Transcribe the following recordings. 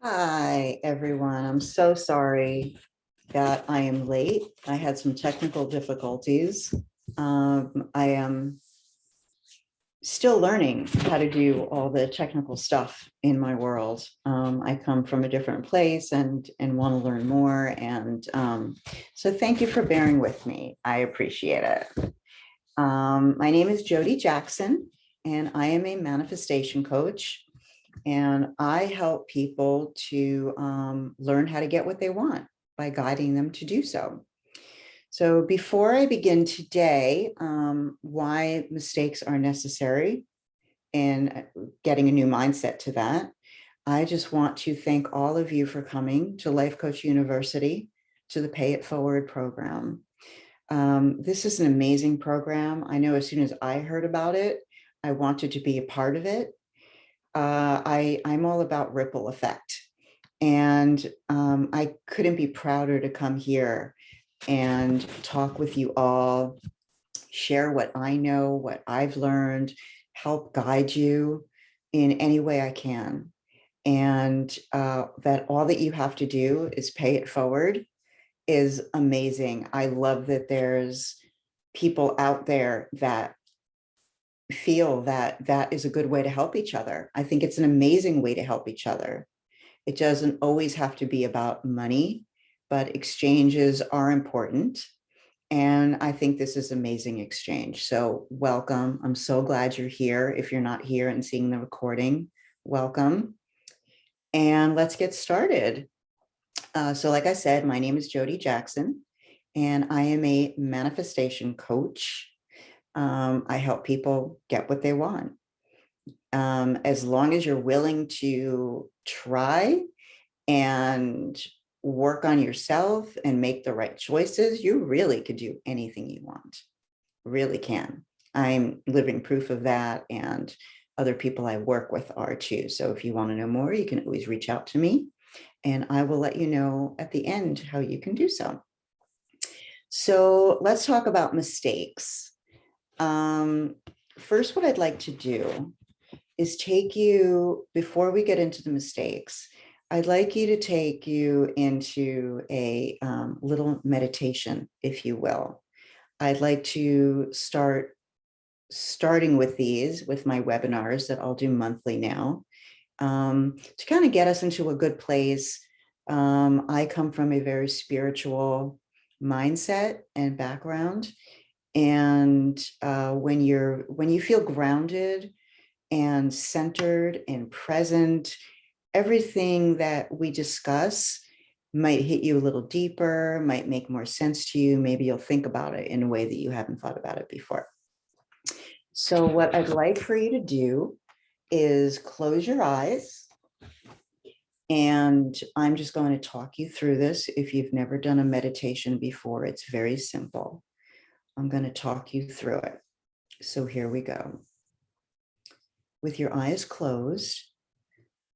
Hi, everyone. I'm so sorry that I am late. I had some technical difficulties. I am still learning how to do all the technical stuff in my world. I come from a different place and want to learn more. So thank you for bearing with me. I appreciate it. My name is Jody Jackson, and I am a manifestation coach. And I help people to learn how to get what they want by guiding them to do so. So before I begin today, why mistakes are necessary and getting a new mindset to that, I just want to thank all of you for coming to Life Coach University, to the Pay It Forward program. This is an amazing program. I know as soon as I heard about it, I wanted to be a part of it. I'm all about ripple effect. And I couldn't be prouder to come here and talk with you all, share what I know, what I've learned, help guide you in any way I can. And that all that you have to do is pay it forward is amazing. I love that there's people out there that feel that that is a good way to help each other. I think it's an amazing way to help each other. It doesn't always have to be about money, but exchanges are important. And I think this is amazing exchange. So welcome. I'm so glad you're here. If you're not here and seeing the recording, welcome. And let's get started. So like I said, my name is Jody Jackson, and I am a manifestation coach. I help people get what they want. As long as you're willing to try and work on yourself and make the right choices, you really could do anything you want. Really can. I'm living proof of that, and other people I work with are too. So if you want to know more, you can always reach out to me, and I will let you know at the end how you can do so. So let's talk about mistakes. First, what I'd like to do is take you, before we get into the mistakes, I'd like you to take you into a little meditation, if you will. I'd like to starting with these, with my webinars that I'll do monthly now, to kind of get us into a good place. I come from a very spiritual mindset and background. And when you feel grounded and centered and present, everything that we discuss might hit you a little deeper, might make more sense to you. Maybe you'll think about it in a way that you haven't thought about it before. So what I'd like for you to do is close your eyes, and I'm just going to talk you through this. If you've never done a meditation before, it's very simple. I'm going to talk you through it. So here we go. With your eyes closed,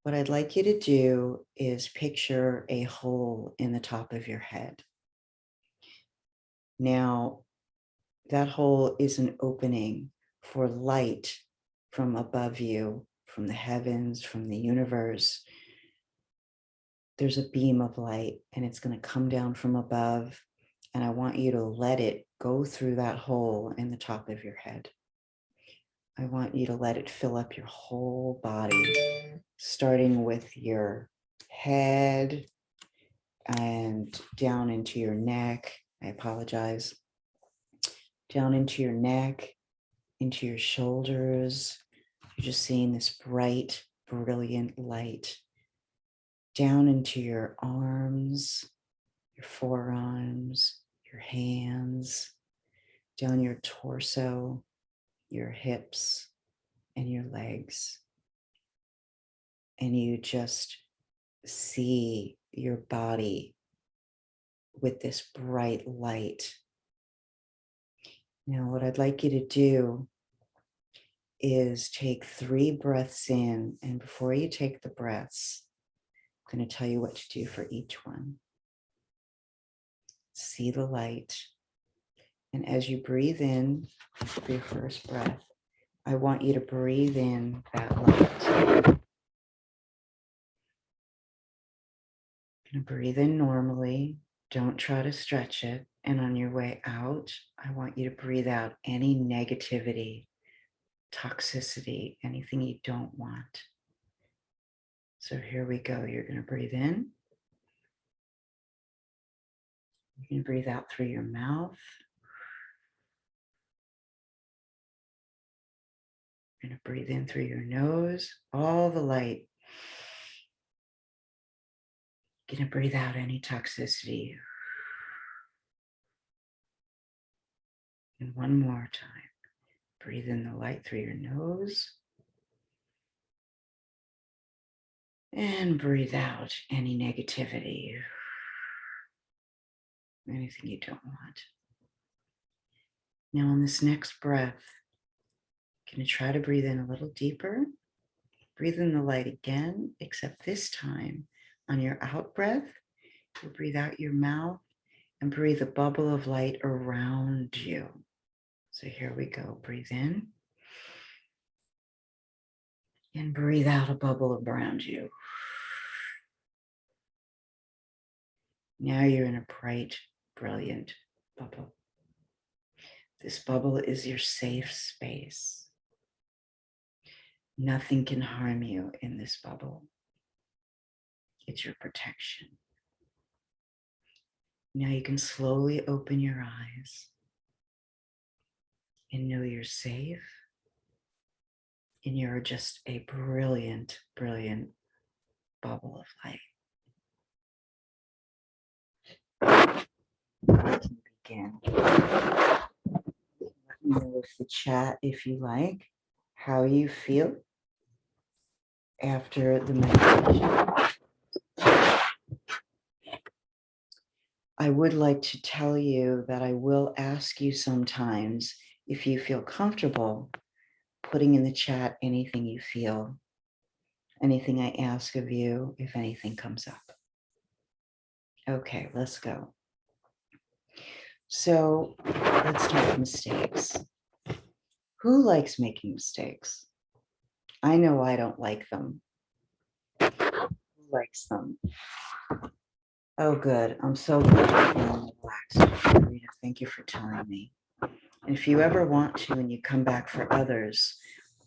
what I'd like you to do is picture a hole in the top of your head. Now, that hole is an opening for light from above you, from the heavens, from the universe. There's a beam of light, and it's going to come down from above. And I want you to let it go through that hole in the top of your head. I want you to let it fill up your whole body, starting with your head and down into your neck. I apologize. Down into your neck, into your shoulders. You're just seeing this bright, brilliant light. Down into your arms, your forearms, your hands, down your torso, your hips, and your legs. And you just see your body with this bright light. Now, what I'd like you to do is take 3 breaths in, and before you take the breaths, I'm going to tell you what to do for each one. See the light. And as you breathe in for your first breath, I want you to breathe in that light. You're gonna breathe in normally. Don't try to stretch it. And on your way out, I want you to breathe out any negativity, toxicity, anything you don't want. So here we go. You're going to breathe in. You can breathe out through your mouth. You're going to breathe in through your nose, all the light. You're going to breathe out any toxicity. And one more time. Breathe in the light through your nose. And breathe out any negativity, anything you don't want. Now on this next breath, you're going to try to breathe in a little deeper. Breathe in the light again, except this time on your out breath, you breathe out your mouth and breathe a bubble of light around you. So here we go. Breathe in and breathe out a bubble around you. Now you're in a bright, brilliant bubble. This bubble is your safe space. Nothing can harm you in this bubble. It's your protection. Now you can slowly open your eyes and know you're safe. And you're just a brilliant, brilliant bubble of light. We can begin. Let me know with the chat, if you like, how you feel after the meditation. I would like to tell you that I will ask you sometimes, if you feel comfortable, putting in the chat anything you feel, anything I ask of you, if anything comes up. Okay, let's go. So let's talk mistakes. Who likes making mistakes? I know I don't like them. Who likes them? Oh, good. I'm so glad you're feeling relaxed. Rita, thank you for telling me. And if you ever want to, and you come back for others,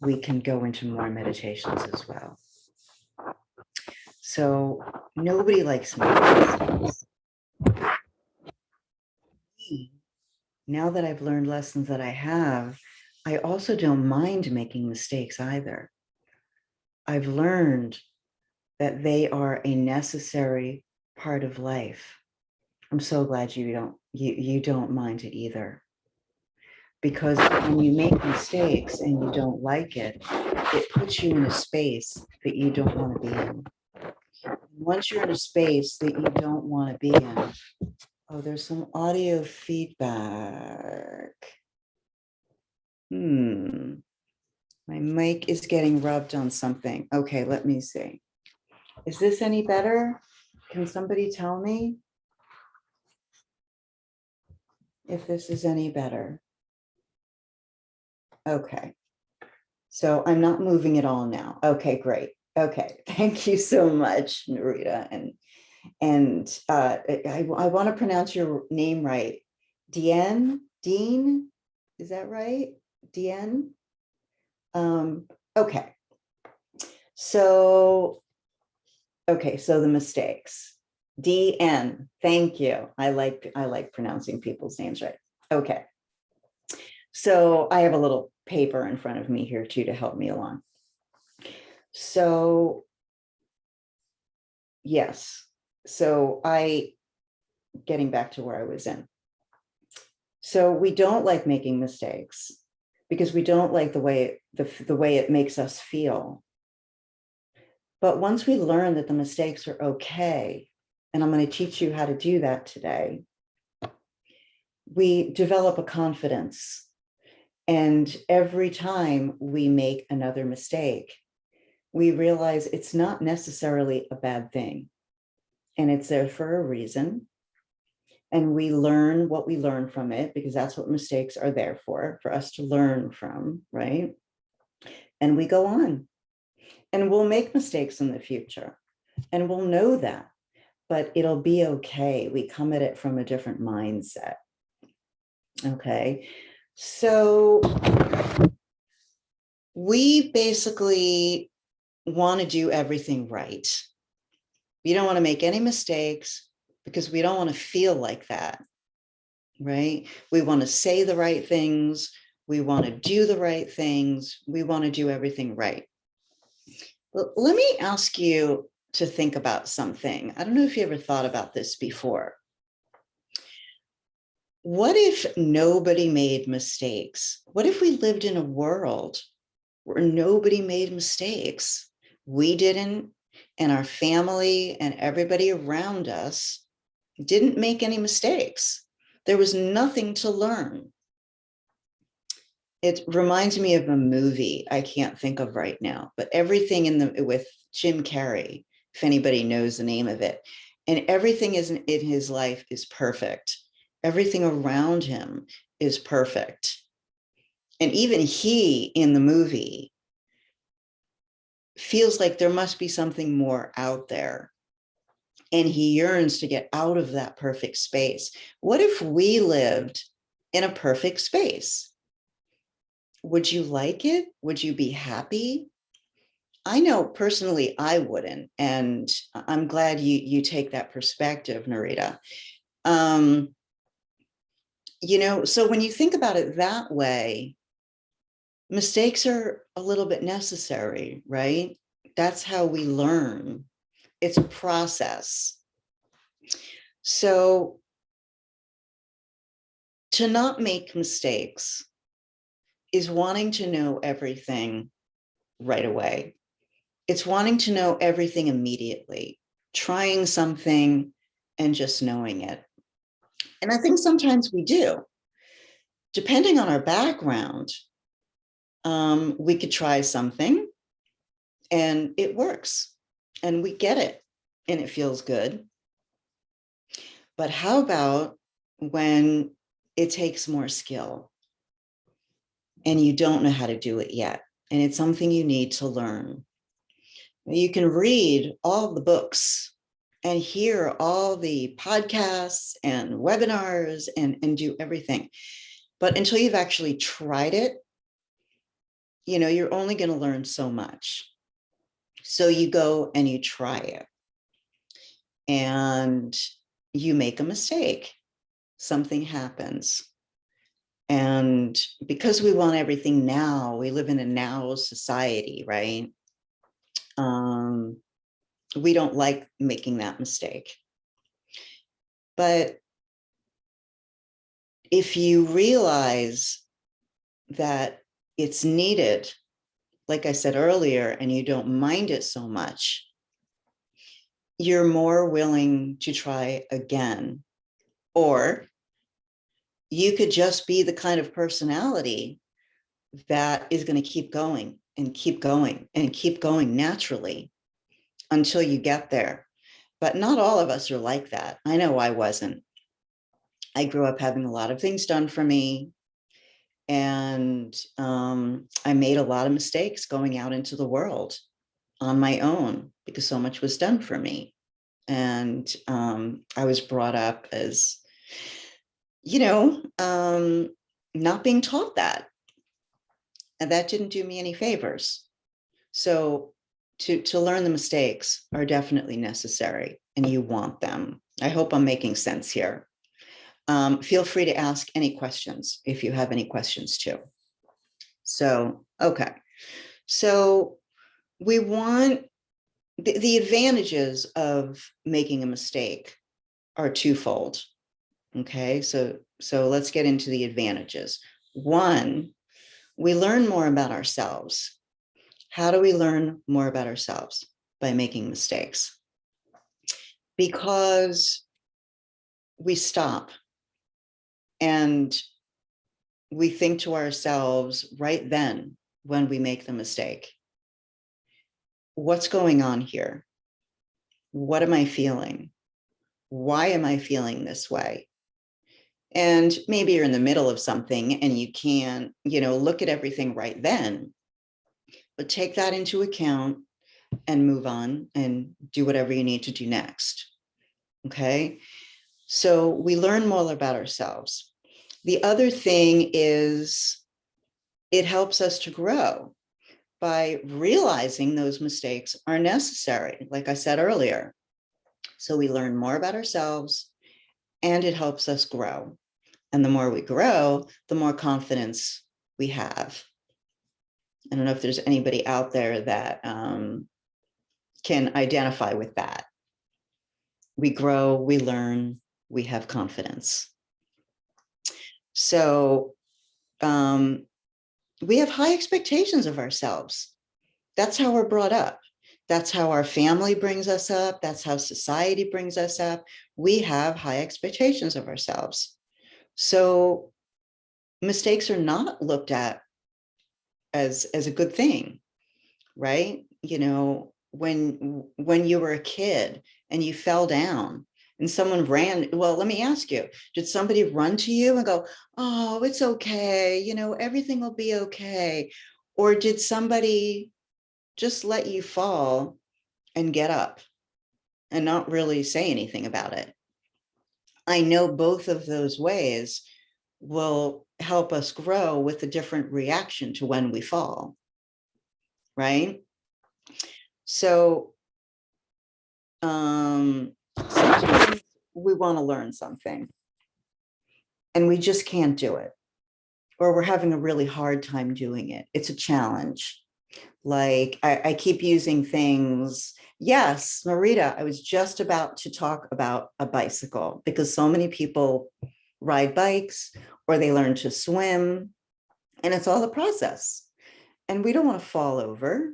we can go into more meditations as well. So nobody likes making mistakes. Now that I've learned lessons that I have, I also don't mind making mistakes either. I've learned that they are a necessary part of life. I'm so glad you don't mind it either. Because when you make mistakes and you don't like it, it puts you in a space that you don't want to be in. Once you're in a space that you don't want to be in, oh, there's some audio feedback. My mic is getting rubbed on something. Okay, let me see. Is this any better? Can somebody tell me if this is any better? Okay. So I'm not moving at all now. Okay, great. Okay, thank you so much, Narita. And I want to pronounce your name right. Dean, is that right? Dean? Okay. So the mistakes. DN, thank you. I like pronouncing people's names right. Okay. So I have a little paper in front of me here too to help me along. So yes, so getting back to where I was in. So we don't like making mistakes because we don't like the way it makes us feel. But once we learn that the mistakes are okay, and I'm going to teach you how to do that today, we develop a confidence. And every time we make another mistake, we realize it's not necessarily a bad thing. And it's there for a reason. And we learn what we learn from it, because that's what mistakes are there for us to learn from, right? And we go on. And we'll make mistakes in the future. And we'll know that. but it'll be okay. We come at it from a different mindset. Okay. So we basically want to do everything right. We don't want to make any mistakes because we don't want to feel like that, right? We want to say the right things. We want to do the right things. We want to do everything right. Let me ask you to think about something. I don't know if you ever thought about this before. What if nobody made mistakes? What if we lived in a world where nobody made mistakes? We didn't, and our family and everybody around us didn't make any mistakes. There was nothing to learn. It reminds me of a movie I can't think of right now, but everything with Jim Carrey, if anybody knows the name of it, and everything in his life is perfect. Everything around him is perfect. And even he in the movie feels like there must be something more out there. And he yearns to get out of that perfect space. What if we lived in a perfect space? Would you like it? Would you be happy? I know personally I wouldn't. And I'm glad you take that perspective, Narita. So when you think about it that way, mistakes are a little bit necessary, right? That's how we learn. It's a process. So to not make mistakes is wanting to know everything right away. It's wanting to know everything immediately, trying something and just knowing it. And I think sometimes we do. Depending on our background, we could try something and it works and we get it and it feels good. But how about when it takes more skill and you don't know how to do it yet, and it's something you need to learn? You can read all the books and hear all the podcasts and webinars and do everything. But until you've actually tried it, you're only going to learn so much. So you go and you try it and you make a mistake. Something happens. And because we want everything now, we live in a now society, right? We don't like making that mistake. But if you realize that it's needed, like I said earlier, and you don't mind it so much, you're more willing to try again. Or you could just be the kind of personality that is going to keep going and keep going and keep going naturally until you get there. But not all of us are like that. I know I wasn't. I grew up having a lot of things done for me. And I made a lot of mistakes going out into the world on my own because so much was done for me. And I was brought up as, not being taught that. And that didn't do me any favors. So to learn the mistakes are definitely necessary and you want them. I hope I'm making sense here. Feel free to ask any questions if you have any questions too. So, okay. So we want the advantages of making a mistake are twofold. Okay, so let's get into the advantages. One, we learn more about ourselves. How do we learn more about ourselves? By making mistakes. Because we stop and we think to ourselves right then when we make the mistake, what's going on here? What am I feeling? Why am I feeling this way? And maybe you're in the middle of something and you can't, look at everything right then, but take that into account and move on and do whatever you need to do next. Okay. So we learn more about ourselves. The other thing is it helps us to grow by realizing those mistakes are necessary, like I said earlier. So we learn more about ourselves and it helps us grow. And the more we grow, the more confidence we have. I don't know if there's anybody out there that can identify with that. We grow, we learn, we have confidence. So we have high expectations of ourselves. That's how we're brought up. That's how our family brings us up. That's how society brings us up. We have high expectations of ourselves. So mistakes are not looked at as a good thing, right? You know, when you were a kid and you fell down and someone ran, well, let me ask you, did somebody run to you and go, oh, it's okay, you know, everything will be okay? Or did somebody just let you fall and get up and not really say anything about it? I know both of those ways will help us grow with a different reaction to when we fall, right? So sometimes we want to learn something and we just can't do it, or we're having a really hard time doing it. It's a challenge. Like I keep using things. Yes, Marita, I was just about to talk about a bicycle because so many people ride bikes or they learn to swim, and it's all a process. And we don't want to fall over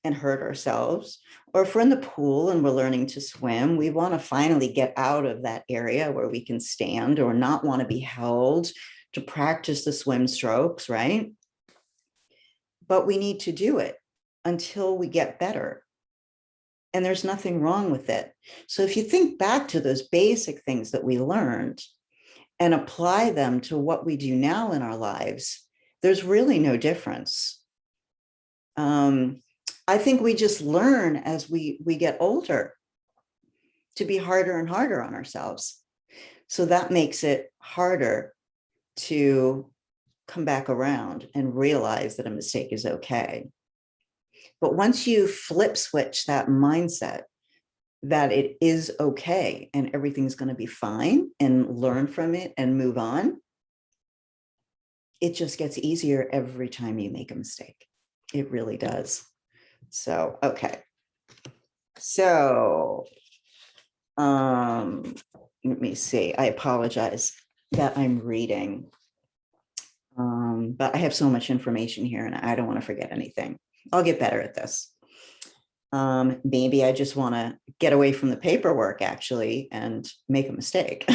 and hurt ourselves. Or if we're in the pool and we're learning to swim, we want to finally get out of that area where we can stand or not want to be held to practice the swim strokes, right? But we need to do it until we get better. And there's nothing wrong with it. So if you think back to those basic things that we learned and apply them to what we do now in our lives, there's really no difference. I think we just learn as we get older to be harder and harder on ourselves. So that makes it harder to come back around and realize that a mistake is okay. But once you flip switch that mindset that it is okay and everything's going to be fine and learn from it and move on, it just gets easier every time you make a mistake. It really does. So, okay. So, let me see. I apologize that I'm reading, but I have so much information here and I don't want to forget anything. I'll get better at this. Maybe I just want to get away from the paperwork actually and make a mistake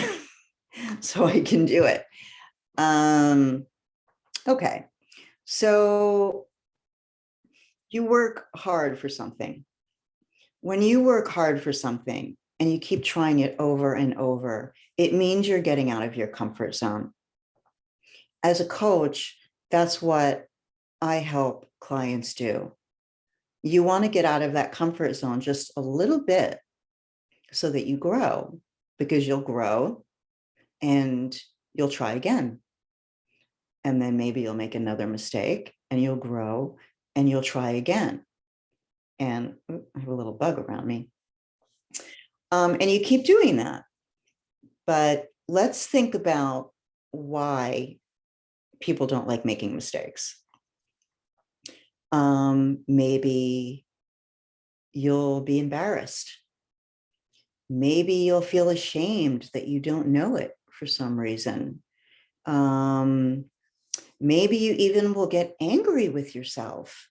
so I can do it. Okay. So you work hard for something. When you work hard for something and you keep trying it over and over, it means you're getting out of your comfort zone. As a coach, that's what I help clients do. You want to get out of that comfort zone just a little bit so that you grow, because you'll grow and you'll try again. And then maybe you'll make another mistake and you'll grow and you'll try again. And I have a little bug around me. And you keep doing that. But let's think about why people don't like making mistakes. Maybe you'll be embarrassed. Maybe you'll feel ashamed that you don't know it for some reason. Maybe you even will get angry with yourself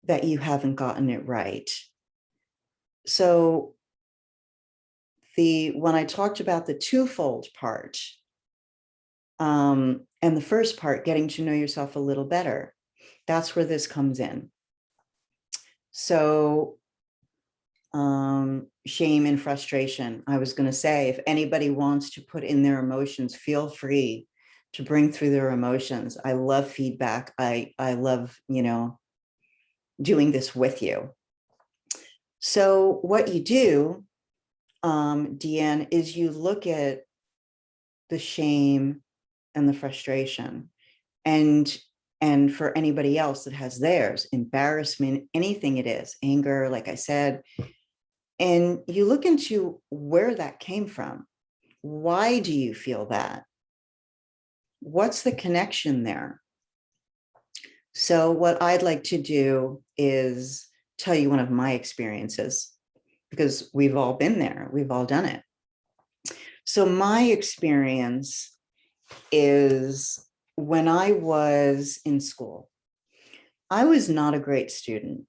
that you haven't gotten it right. So when I talked about the twofold part, and the first part, getting to know yourself a little better, that's where this comes in. So shame and frustration. I was going to say, if anybody wants to put in their emotions, feel free to bring through their emotions. I love feedback. I love, doing this with you. So what you do Deanne, is you look at the shame and the frustration, and for anybody else that has theirs, embarrassment, anything it is, anger, like I said, and you look into where that came from. Why do you feel that? What's the connection there? So what I'd like to do is tell you one of my experiences, because we've all been there, we've all done it. So my experience is when I was in school, I was not a great student,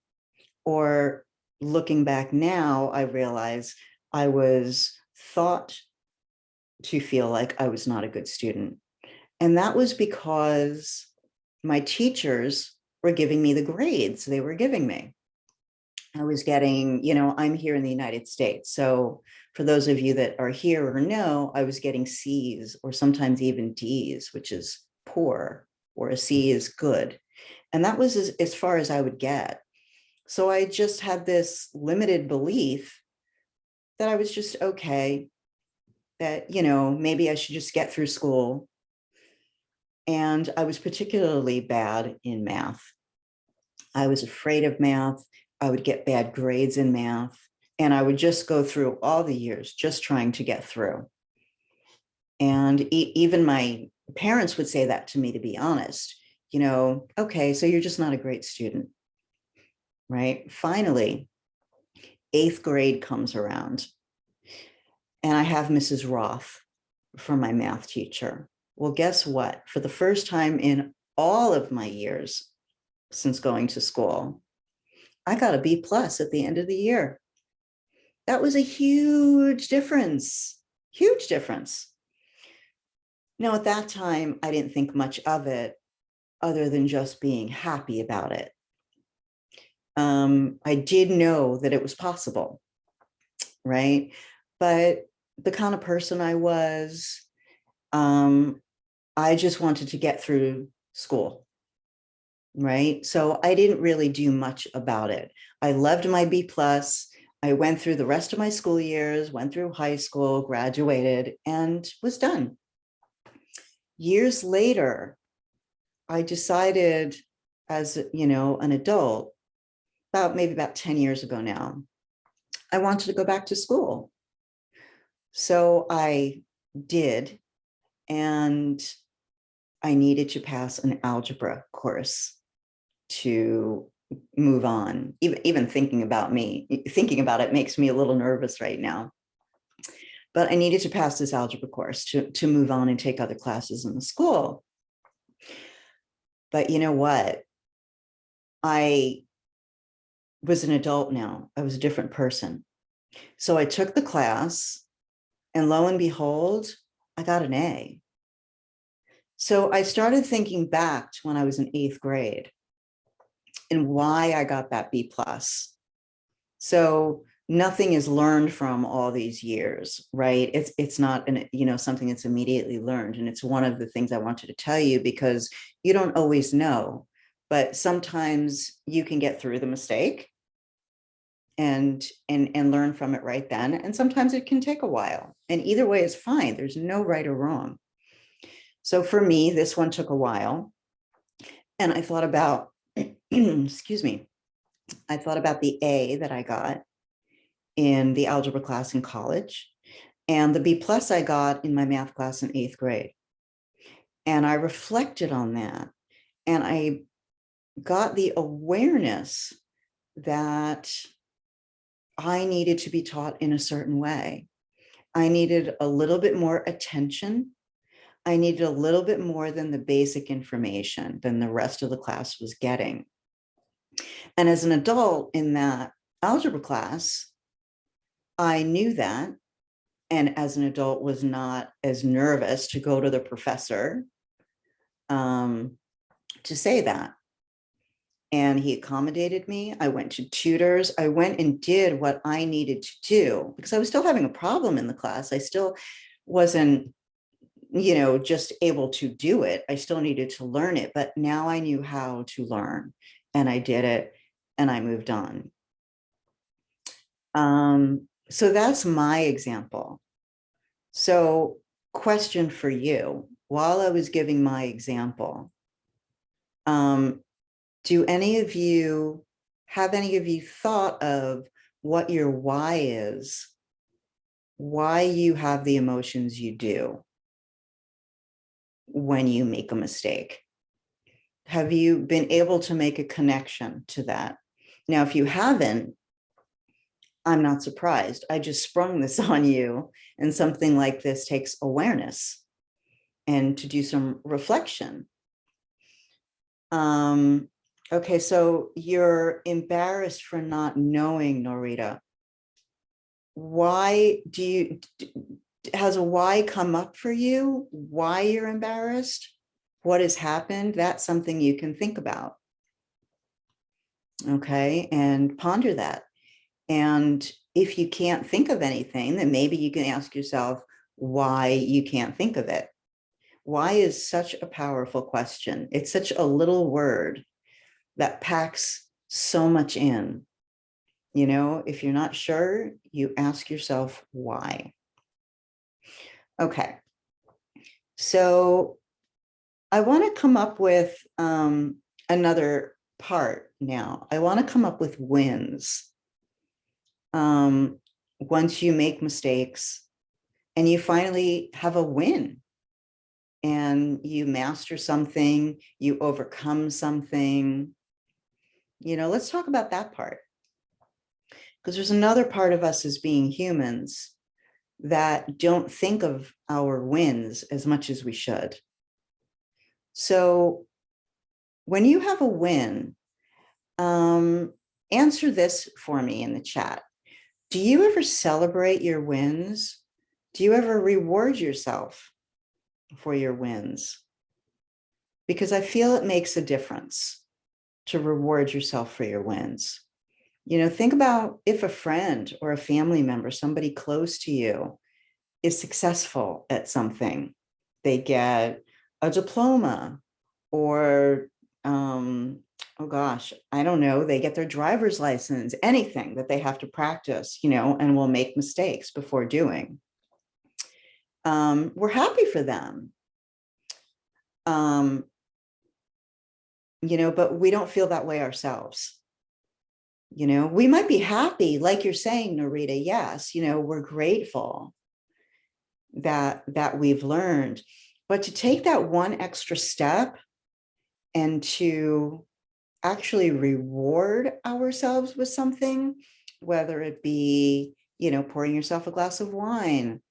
or looking back now, I realize I was thought to feel like I was not a good student. And that was because my teachers were giving me the grades they were giving me. I was getting, I'm here in the United States. So for those of you that are here or know, I was getting C's or sometimes even D's, which is poor, or a C is good. And that was as far as I would get. So I just had this limited belief that I was just okay, that, maybe I should just get through school. And I was particularly bad in math. I was afraid of math. I would get bad grades in math. And I would just go through all the years just trying to get through. And even my parents would say that to me, to be honest, okay, so you're just not a great student, right? Finally, 8th grade comes around and I have Mrs. Roth for my math teacher. Well, guess what? For the first time in all of my years since going to school, I got a B+ at the end of the year. That was a huge difference, huge difference. Now, at that time, I didn't think much of it other than just being happy about it. I did know that it was possible, right? But the kind of person I was, I just wanted to get through school, right? So I didn't really do much about it. I loved my B+. I went through the rest of my school years, went through high school, graduated, and was done. Years later, I decided as, an adult, maybe about 10 years ago now, I wanted to go back to school. So I did, and I needed to pass an algebra course to move on. Even thinking about it makes me a little nervous right now. But I needed to pass this algebra course to move on and take other classes in the school. But you know what? I was an adult now. I was a different person. So I took the class, and lo and behold, I got an A. So I started thinking back to when I was in 8th grade and why I got that B+. So nothing is learned from all these years, right? It's not something that's immediately learned. And it's one of the things I wanted to tell you, because you don't always know, but sometimes you can get through the mistake and learn from it right then. And sometimes it can take a while. And either way is fine. There's no right or wrong. So for me, this one took a while. And I thought about, excuse me, I thought about the A that I got in the algebra class in college and the B+ I got in my math class in 8th grade. And I reflected on that, and I got the awareness that I needed to be taught in a certain way. I needed a little bit more attention. I needed a little bit more than the basic information than the rest of the class was getting. And as an adult in that algebra class, I knew that. And as an adult was not as nervous to go to the professor to say that. And he accommodated me. I went to tutors. I went and did what I needed to do, because I was still having a problem in the class. I still wasn't, just able to do it. I still needed to learn it, but now I knew how to learn, and I did it, and I moved on. So that's my example. So, question for you, while I was giving my example, um, do any of you have any of you thought of what your why is, why you have the emotions you do when you make a mistake? Have you been able to make a connection to that? Now, if you haven't, I'm not surprised. I just sprung this on you, and something like this takes awareness and to do some reflection. Okay, so you're embarrassed for not knowing, Norita. Why do you, has a why come up for you? Why you're embarrassed? What has happened? That's something you can think about. Okay, and ponder that. And if you can't think of anything, then maybe you can ask yourself why you can't think of it. Why is such a powerful question? It's such a little word that packs so much in. You know, if you're not sure, you ask yourself why. Okay. So I want to come up with another part now. I want to come up with wins. Once you make mistakes and you finally have a win and you master something, you overcome something, you know, let's talk about that part. Because there's another part of us as being humans that don't think of our wins as much as we should. So when you have a win, answer this for me in the chat. Do you ever celebrate your wins? Do you ever reward yourself for your wins? Because I feel it makes a difference to reward yourself for your wins. You know, think about if a friend or a family member, somebody close to you, is successful at something. They get a diploma, or oh gosh, I don't know, they get their driver's license, anything that they have to practice, you know, and will make mistakes before doing. We're happy for them. You know, but we don't feel that way ourselves. You know, we might be happy, like you're saying, Narita, yes, you know, we're grateful that we've learned, but to take that one extra step and to actually reward ourselves with something, whether it be, you know, pouring yourself a glass of wine,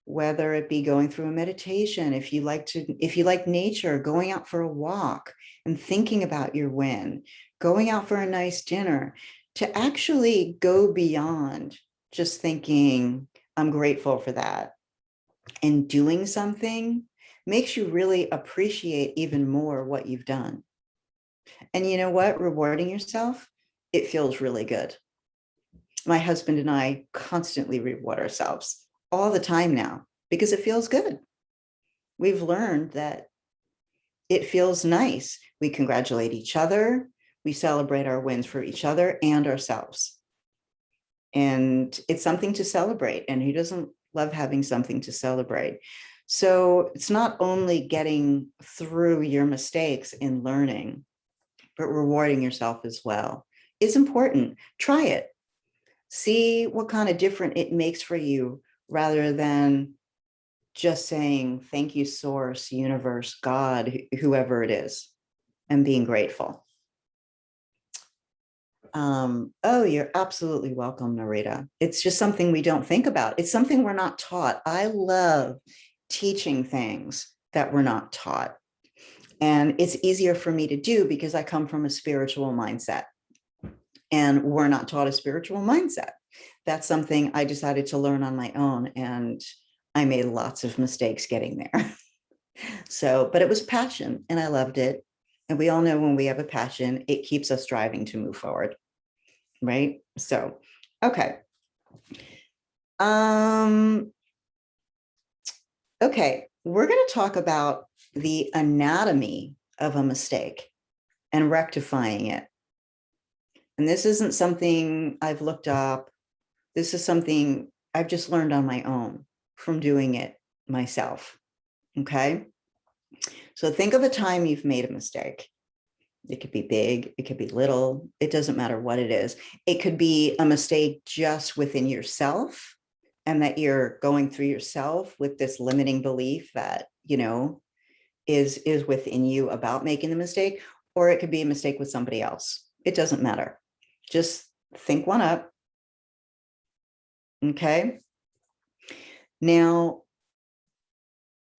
whether it be going through a meditation, if you like nature, going out for a walk and thinking about your win, going out for a nice dinner, to actually go beyond just thinking, I'm grateful for that, and doing something makes you really appreciate even more what you've done. And you know what? Rewarding yourself, it feels really good. My husband and I constantly reward ourselves all the time now because it feels good. We've learned that it feels nice. We congratulate each other. We celebrate our wins for each other and ourselves. And it's something to celebrate. And who doesn't love having something to celebrate? So it's not only getting through your mistakes in learning, but rewarding yourself as well. It's important. Try it. See what kind of difference it makes for you, rather than just saying, thank you, source, universe, God, whoever it is, and being grateful. Oh, you're absolutely welcome, Narita. It's just something we don't think about. It's something we're not taught. I love teaching things that we're not taught. And it's easier for me to do because I come from a spiritual mindset. And we're not taught a spiritual mindset. That's something I decided to learn on my own. And I made lots of mistakes getting there. So, but it was passion and I loved it. And we all know when we have a passion, it keeps us driving to move forward. Right? So, okay. Okay, we're going to talk about the anatomy of a mistake and rectifying it. And this isn't something I've looked up This is something I've just learned on my own from doing it myself. Okay. So think of a time you've made a mistake. It could be big, it could be little, it doesn't matter what it is. It could be a mistake just within yourself, and that you're going through yourself with this limiting belief that, is within you about making the mistake, or it could be a mistake with somebody else. It doesn't matter. Just think one up. Okay. Now,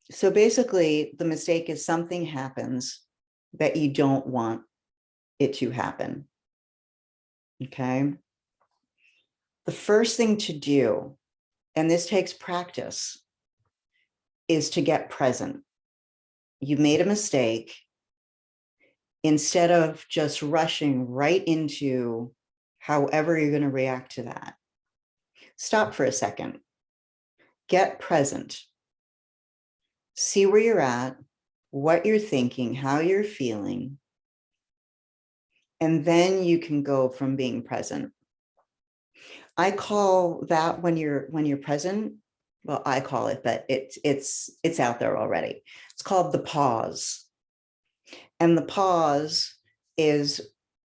so basically, the mistake is something happens that you don't want it to happen. Okay. The first thing to do, and this takes practice, is to get present. You made a mistake. Instead of just rushing right into however you're going to react to that, stop for a second. Get present. See where you're at, what you're thinking, how you're feeling. And then you can go from being present. I call that when you're present, well, I call it, but it's out there already. It's called the pause. And the pause is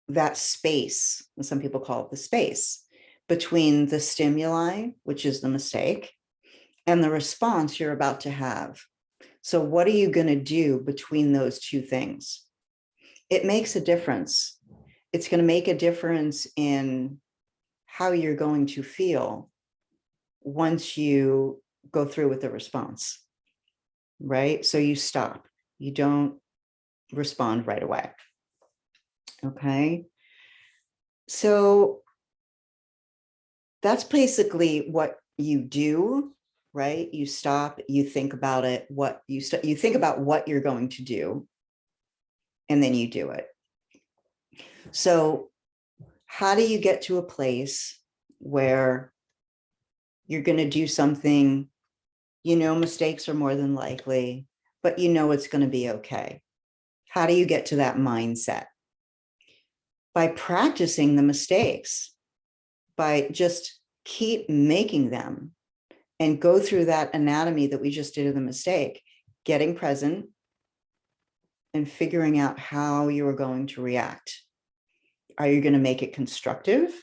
that space, and some people call it the space, between the stimuli, which is the mistake, and the response you're about to have. So what are you going to do between those two things? It makes a difference. It's going to make a difference in how you're going to feel once you go through with the response, right? So you stop. You don't respond right away. Okay. So that's basically what you do, right? You stop, you think about it, you think about what you're going to do, and then you do it. So how do you get to a place where you're going to do something, mistakes are more than likely, but it's going to be okay? How do you get to that mindset? By practicing the mistakes, by just keep making them and go through that anatomy that we just did of the mistake, getting present and figuring out how you are going to react. Are you going to make it constructive,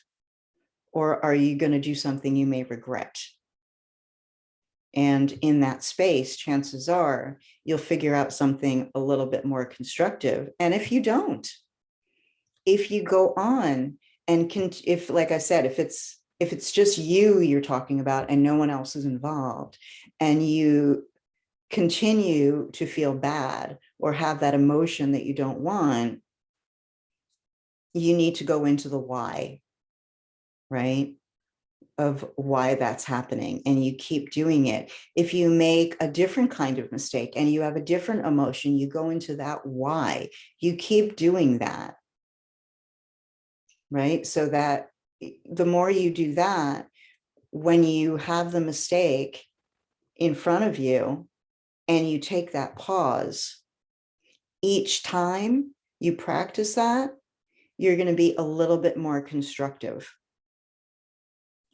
or are you going to do something you may regret? And in that space, chances are you'll figure out something a little bit more constructive. And if you don't, if you go on and if, like I said, if it's just you're talking about and no one else is involved, and you continue to feel bad or have that emotion that you don't want, you need to go into the why, right? Of why that's happening. And you keep doing it. If you make a different kind of mistake and you have a different emotion, you go into that why. You keep doing that, right? So that the more you do that, when you have the mistake in front of you and you take that pause, each time you practice that, you're going to be a little bit more constructive.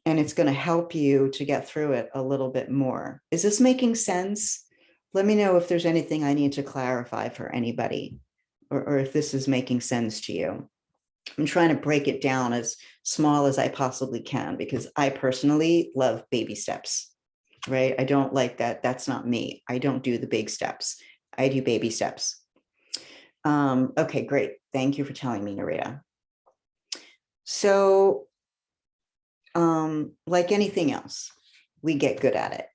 And it's going to help you to get through it a little bit more. Is this making sense? Let me know if there's anything I need to clarify for anybody, or if this is making sense to you. I'm trying to break it down as small as I possibly can, because I personally love baby steps, right? I don't like that. That's not me. I don't do the big steps. I do baby steps. Okay, great. Thank you for telling me, Narita. So, like anything else, we get good at it.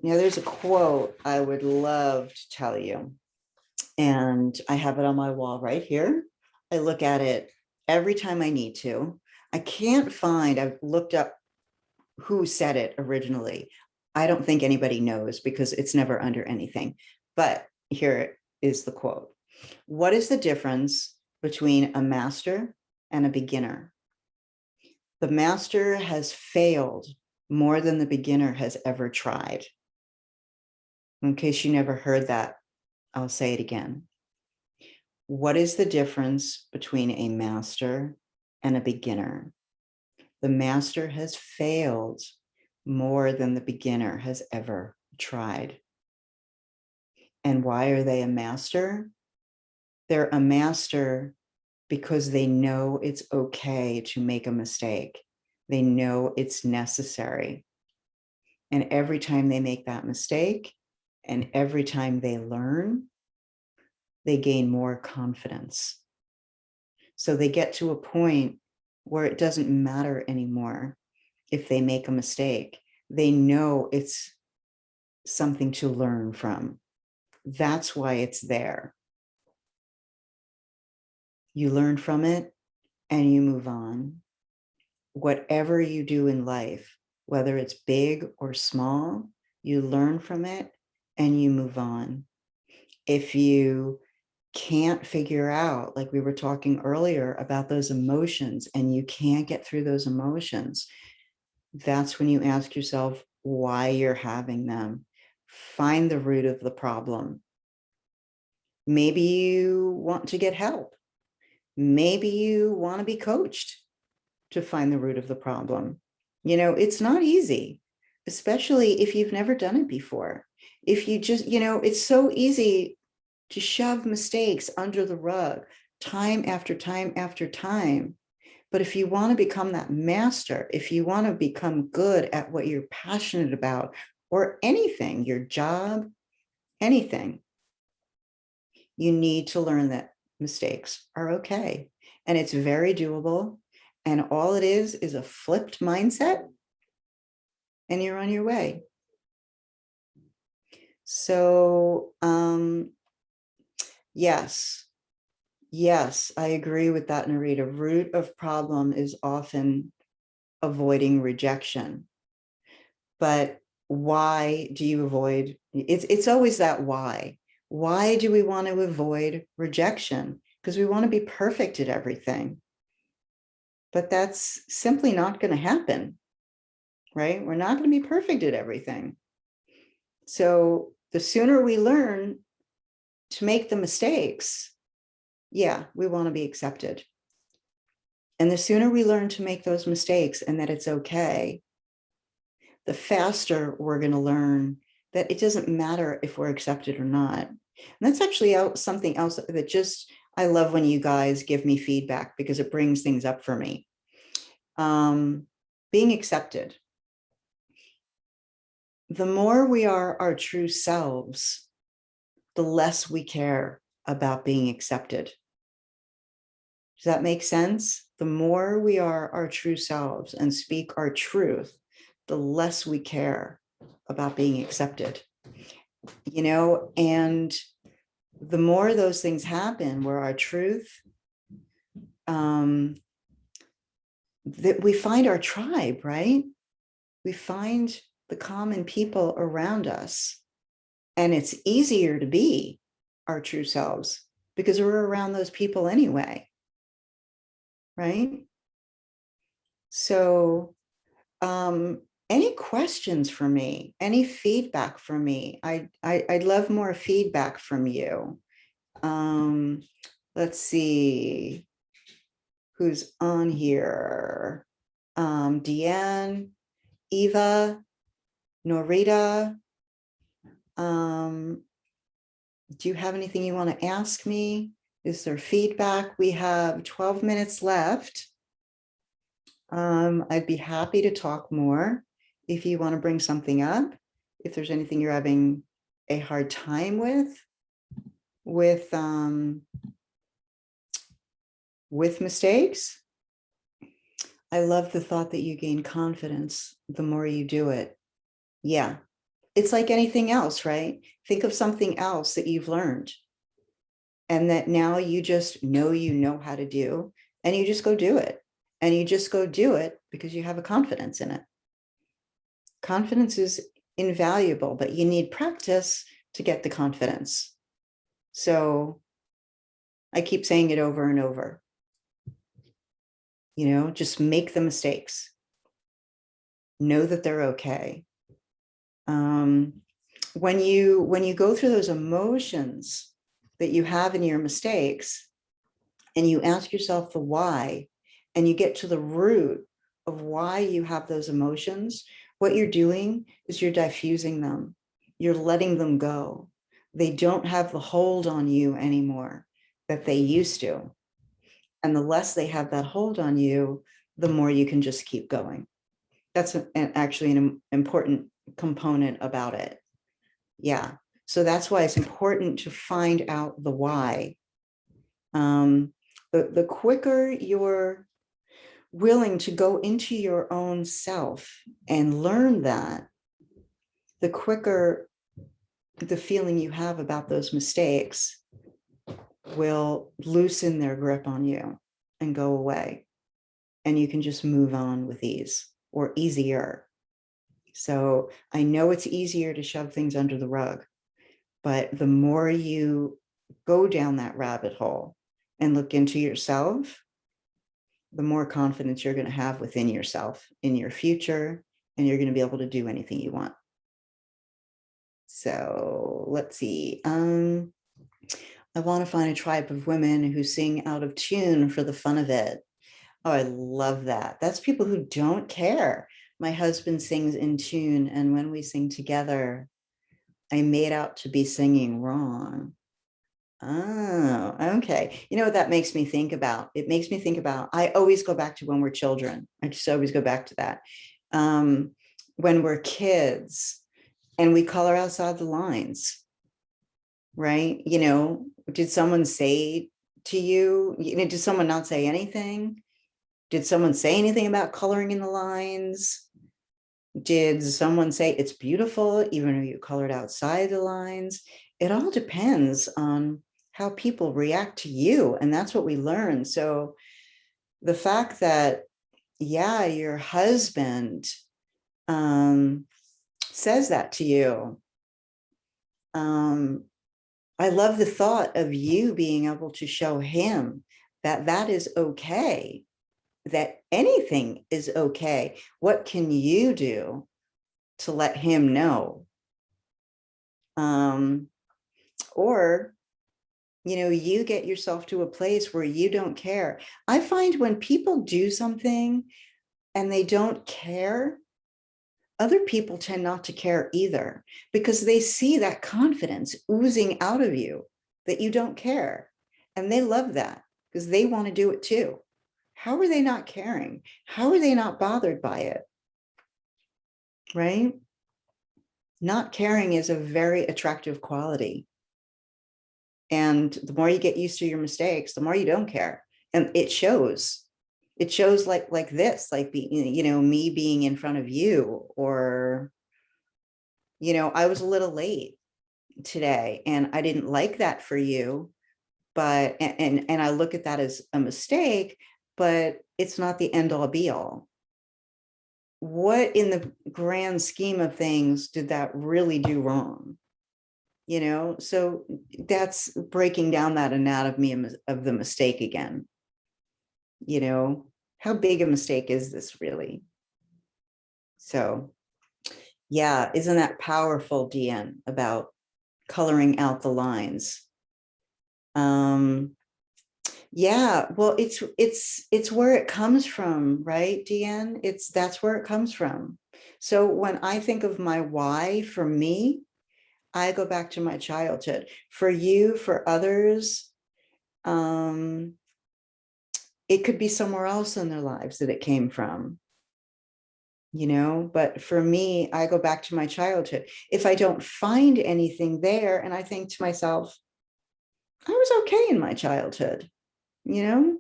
There's a quote I would love to tell you, and I have it on my wall right here. I look at it every time I need to. I've looked up who said it originally. I don't think anybody knows because it's never under anything, but here is the quote. What is the difference between a master and a beginner? The master has failed more than the beginner has ever tried. In case you never heard that, I'll say it again. What is the difference between a master and a beginner? The master has failed more than the beginner has ever tried. And why are they a master? They're a master because they know it's okay to make a mistake. They know it's necessary. And every time they make that mistake, and every time they learn, they gain more confidence. So they get to a point where it doesn't matter anymore if they make a mistake. They know it's something to learn from. That's why it's there. You learn from it and you move on. Whatever you do in life, whether it's big or small, you learn from it and you move on. If you can't figure out, like we were talking earlier about those emotions, and you can't get through those emotions, that's when you ask yourself why you're having them. Find the root of the problem. Maybe you want to get help. Maybe you want to be coached to find the root of the problem. You know, it's not easy, especially if you've never done it before. If you just, you know, it's so easy to shove mistakes under the rug time after time after time. But if you want to become that master, if you want to become good at what you're passionate about, or anything, your job, anything, you need to learn that mistakes are okay. And it's very doable. And all it is a flipped mindset, and you're on your way. So, yes, I agree with that, Narita. Root of problem is often avoiding rejection. But why do you avoid? It's always that why. Why do we want to avoid rejection? Because we want to be perfect at everything. But that's simply not going to happen, right? We're not going to be perfect at everything. So the sooner we learn to make the mistakes, yeah, we want to be accepted. And the sooner we learn to make those mistakes and that it's okay, the faster we're going to learn that it doesn't matter if we're accepted or not. And that's actually something else that just, I love when you guys give me feedback, because it brings things up for me. Being accepted. The more we are our true selves, the less we care about being accepted. Does that make sense? The more we are our true selves and speak our truth, the less we care about being accepted. You know, and the more those things happen where our truth, that we find our tribe, right? We find the common people around us, and it's easier to be our true selves because we're around those people anyway, right? So, any questions for me? Any feedback for me? I'd love more feedback from you. Let's see who's on here. Deanne, Eva, Norita. Do you have anything you want to ask me? Is there feedback? We have 12 minutes left. I'd be happy to talk more if you want to bring something up. If there's anything you're having a hard time with mistakes. I love the thought that you gain confidence the more you do it. Yeah, it's like anything else, right? Think of something else that you've learned and that now you just know how to do, and you just go do it. And you just go do it because you have a confidence in it. Confidence is invaluable, but you need practice to get the confidence. So I keep saying it over and over. You know, just make the mistakes. Know that they're okay. When you go through those emotions that you have in your mistakes, and you ask yourself the why, and you get to the root of why you have those emotions, what you're doing is you're diffusing them. You're letting them go. They don't have the hold on you anymore that they used to. And the less they have that hold on you, the more you can just keep going. That's actually an important component about it. Yeah. So that's why it's important to find out the why. The quicker you're willing to go into your own self and learn that, the quicker the feeling you have about those mistakes will loosen their grip on you and go away. And you can just move on with ease or easier. So I know it's easier to shove things under the rug, but the more you go down that rabbit hole and look into yourself, the more confidence you're going to have within yourself, in your future, and you're going to be able to do anything you want. So let's see. I want to find a tribe of women who sing out of tune for the fun of it. Oh, I love that. That's people who don't care. My husband sings in tune, and when we sing together, I made out to be singing wrong. Oh, okay. You know what that makes me think about? It makes me think about, I always go back to when we're children. I just always go back to that. When we're kids and we color outside the lines, right? You know, did someone say to you, did someone not say anything? Did someone say anything about coloring in the lines? Did someone say it's beautiful, even though you colored outside the lines? It all depends on how people react to you. And that's what we learn. So the fact that, yeah, your husband says that to you, I love the thought of you being able to show him that that is okay, that anything is okay. What can you do to let him know? Or, you know, you get yourself to a place where you don't care. I find when people do something and they don't care, other people tend not to care either, because they see that confidence oozing out of you that you don't care. And they love that because they want to do it too. How are they not caring? How are they not bothered by it? Right? Not caring is a very attractive quality. And the more you get used to your mistakes, the more you don't care. And it shows. It shows like this, like you know, me being in front of you, or, you know, I was a little late today and I didn't like that for you, but and I look at that as a mistake, but it's not the end all be all. What in the grand scheme of things did that really do wrong? You know, so that's breaking down that anatomy of the mistake again. You know, how big a mistake is this really? So yeah, isn't that powerful, Deanne, about coloring out the lines? Yeah, well, it's where it comes from, right, Deanne? That's where it comes from. So when I think of my why for me, I go back to my childhood. For you, for others, it could be somewhere else in their lives that it came from, you know, but for me, I go back to my childhood. If I don't find anything there and I think to myself, I was okay in my childhood, you know,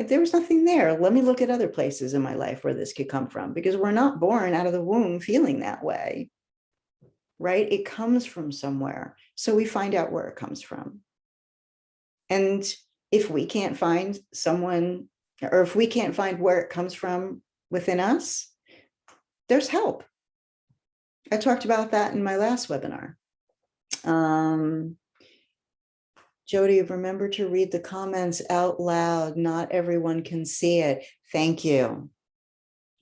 there was nothing there. Let me look at other places in my life where this could come from, because we're not born out of the womb feeling that way, right? It comes from somewhere. So we find out where it comes from. And if we can't find someone, or if we can't find where it comes from within us, there's help. I talked about that in my last webinar. Jody, remember to read the comments out loud. Not everyone can see it. Thank you.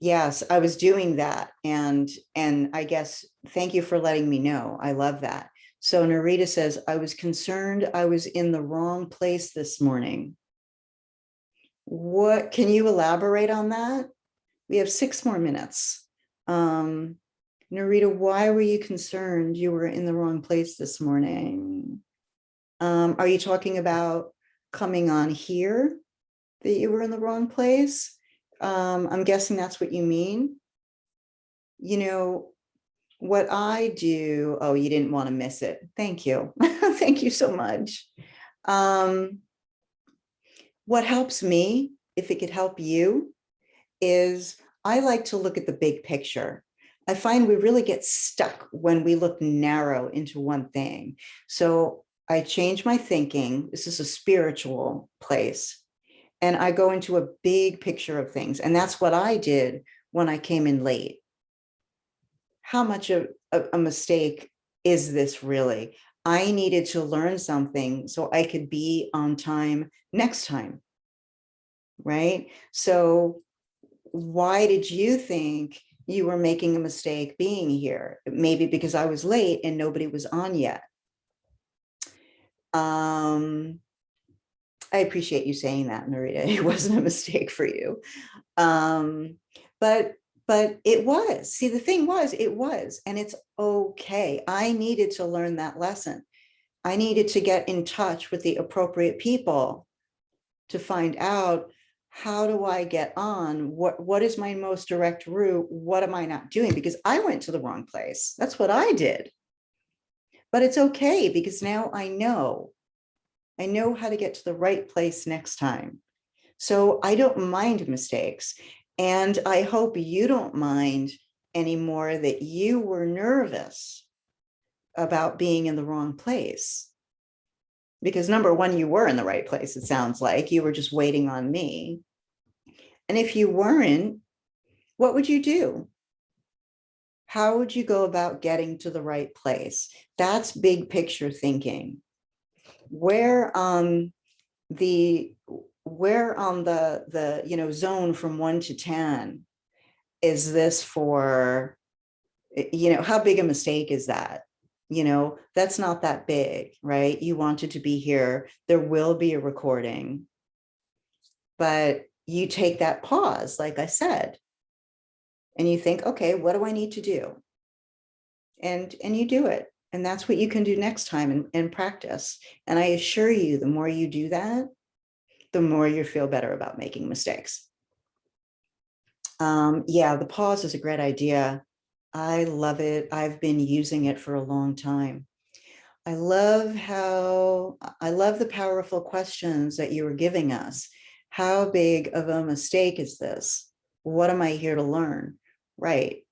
Yes, I was doing that. And I guess, thank you for letting me know. I love that. So Narita says, I was concerned I was in the wrong place this morning. What, can you elaborate on that? We have 6 more minutes. Narita, why were you concerned you were in the wrong place this morning? Are you talking about coming on here, that you were in the wrong place? I'm guessing that's what you mean. You know, what I do, oh, you didn't want to miss it. Thank you. Thank you so much. What helps me, if it could help you, is I like to look at the big picture. I find we really get stuck when we look narrow into one thing. So I change my thinking. This is a spiritual place. And I go into a big picture of things. And that's what I did when I came in late. How much of a mistake is this really? I needed to learn something so I could be on time next time, right? So why did you think you were making a mistake being here? Maybe because I was late and nobody was on yet. I appreciate you saying that, Narita. It wasn't a mistake for you. But it was. See, the thing was, it was, and it's okay. I needed to learn that lesson. I needed to get in touch with the appropriate people to find out, how do I get on? What is my most direct route? What am I not doing? Because I went to the wrong place. That's what I did. But it's okay, because now I know how to get to the right place next time. So I don't mind mistakes. And I hope you don't mind anymore that you were nervous about being in the wrong place. Because number one, you were in the right place. It sounds like you were just waiting on me. And if you weren't, what would you do? How would you go about getting to the right place? That's big picture thinking. Where on the zone from 1 to 10 is this for? How big a mistake is that? That's not that big, right? You wanted to be here. There will be a recording, but you take that pause, like I said, and you think, okay, what do I need to do? And you do it. And that's what you can do next time and practice. And I assure you, the more you do that, the more you feel better about making mistakes. Yeah, the pause is a great idea. I love it. I've been using it for a long time. I love the powerful questions that you were giving us. How big of a mistake is this? What am I here to learn? Right.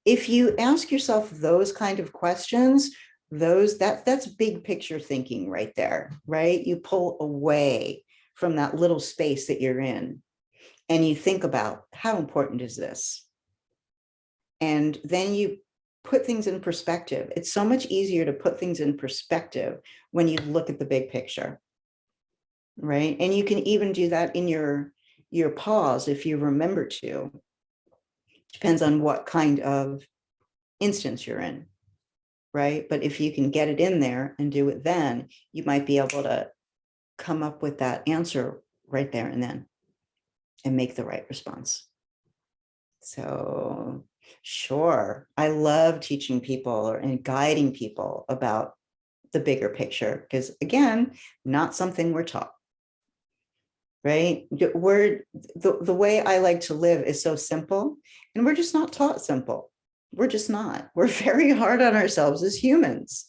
If you ask yourself those kind of questions, that's big picture thinking right there, right? You pull away from that little space that you're in and you think about, how important is this? And then you put things in perspective. It's so much easier to put things in perspective when you look at the big picture, right? And you can even do that in your pause if you remember to. Depends on what kind of instance you're in, right? But if you can get it in there and do it then, you might be able to come up with that answer right there and then and make the right response. So sure, I love teaching people and guiding people about the bigger picture, because again, not something we're taught, right? The way I like to live is so simple, and we're just not taught simple. We're just not. We're very hard on ourselves as humans.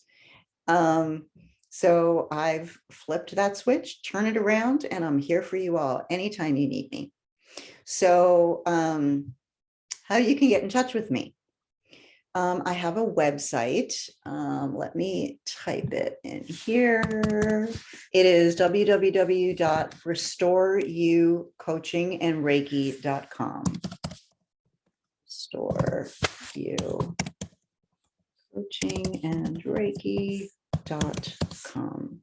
So I've flipped that switch, turn it around, and I'm here for you all anytime you need me. So how you can get in touch with me. I have a website. Let me type it in here. It is www.restoreYouCoachingandReiki.com. RestoreYouCoachingandReiki.com.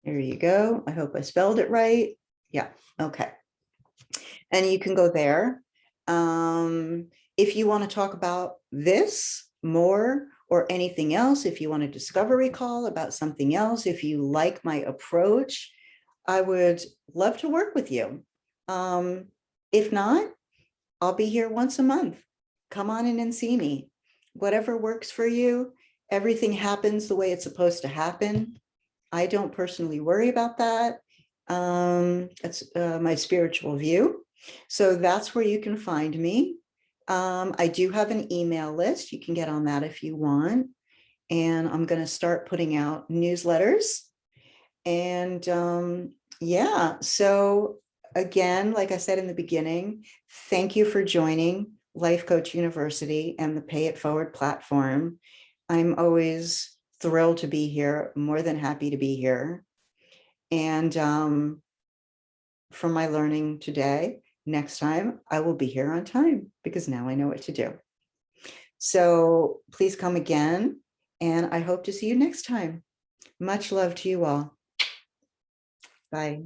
There you go. I hope I spelled it right. Yeah. Okay. And you can go there. If you want to talk about this more or anything else, if you want a discovery call about something else, if you like my approach, I would love to work with you. If not, I'll be here once a month. Come on in and see me. Whatever works for you. Everything happens the way it's supposed to happen. I don't personally worry about that. It's my spiritual view. So that's where you can find me. I do have an email list. You can get on that if you want. And I'm going to start putting out newsletters. And yeah, so again, like I said in the beginning, thank you for joining Life Coach University and the Pay It Forward platform. I'm always thrilled to be here, more than happy to be here. And from my learning today, next time I will be here on time because now I know what to do. So please come again, and I hope to see you next time. Much love to you all. Bye.